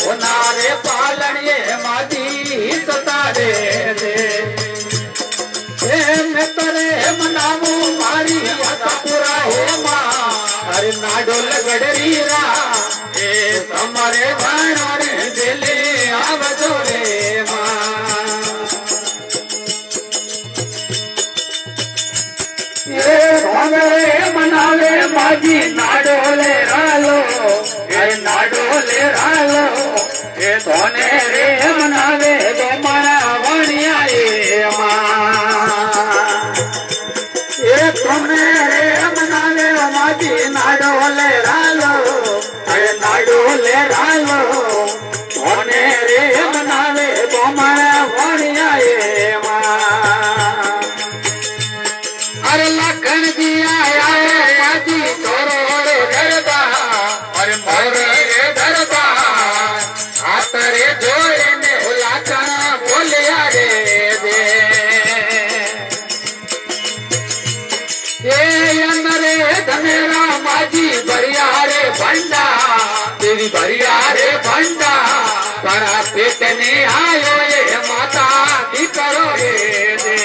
होनारे पालनिए मादी सतारे दे मैं तरे मनावू मारी पूरा हे मां अरे नाडोल गडरी रा ए तुम्हारे भाणारे दिले आवजो रे मां ये हमरे मनावे माजी नाडोले रालो अरे नाडोले रालो ये धोने रे मनावे दो मारा वाणिया रे ये तुमने रे मनावे माजी नाडोले रालो अरे नाडोले रालो धोने रे मनावे दो मारा वाणिया रे अरे लखन जी आया माजी तोरो रे धरदा अरे मोर रे धरदा आतरे जोड़े में लखन बोलिया रे दे ये अंदरे धमेरा माजी बरिया रे भंडा तेरी बरिया रे भंडा बड़ा पेट ने आयो ये माता की करो रे दे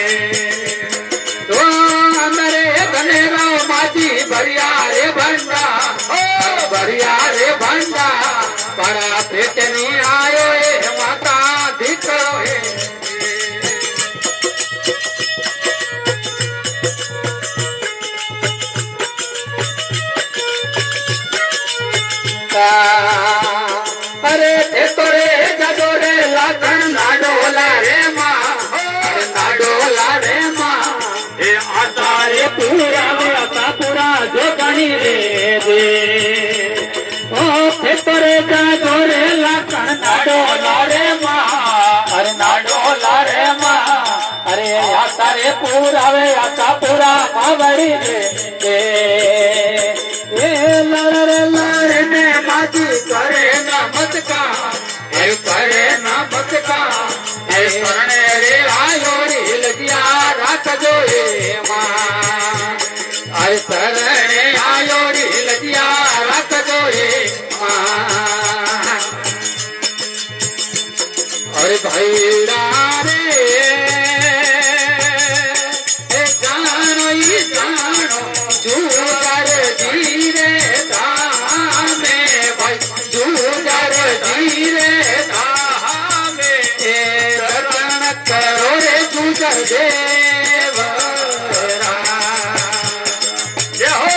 माजी बरिया रे भंडा ओ बरिया रे भंडा बड़ा पेट नहीं आयो ये माता धिकरो हे अरे तोरे जदोरे लागन नाडोला रे माँ अरे नाडोला रे माँ ए आतारे पूरा पूरा जो गणी रे दे ओ तोरे जदोरे लागन नाडोला रे माँ अरे नाडोला रे माँ अरे आतारे पूरा वे आता पूरा मावड़ी रे दे ये लड़े ने माजी करे ना मत का करे ना मत का करने रे आयो रे लगिया राख जो हे मां अरे करने आयो रे लगिया राख जो हे मां अरे भाई रे जानो ही जानो जुगार धीरे धामे भाई जुगार धीरे धामे रतन करो रे जुगार देवरा जय हो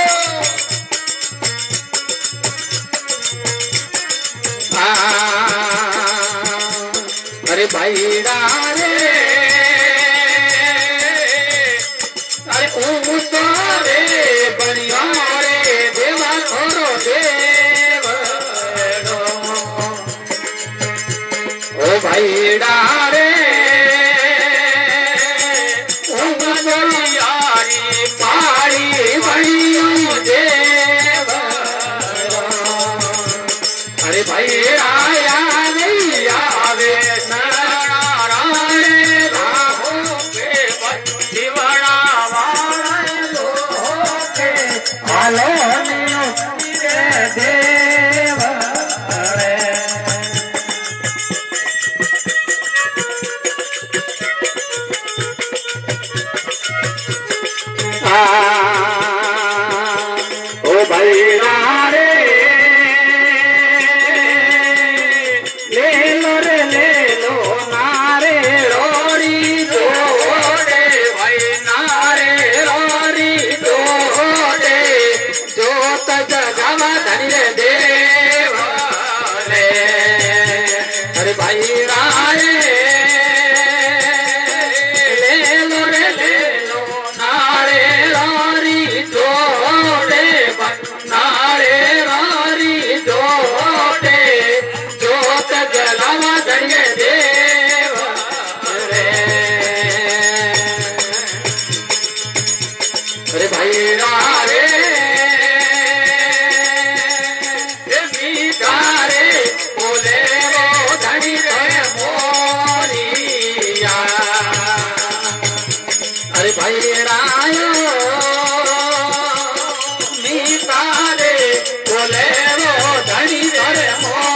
अरे भाई रे अरे रे बनिया रे देवा थोरो देव ओ भाई रे यारी पाड़ी बनियो देव अरे भाई आया नहीं आवे देव ओ भाई रे ले लो नारे रोड़ी जोड़े भाई नारे रोड़ी जोड़े जोत जगवा धनिरे देव अरे भाई राय ले लो नारे रारी जोड़े नारे रारी जोड़े जोत जगवा धनिरे देव अरे भाई रे बोले रो धनी रे मोरिया अरे भाई रायो मीता रे बोले रो धनी रे मोरिया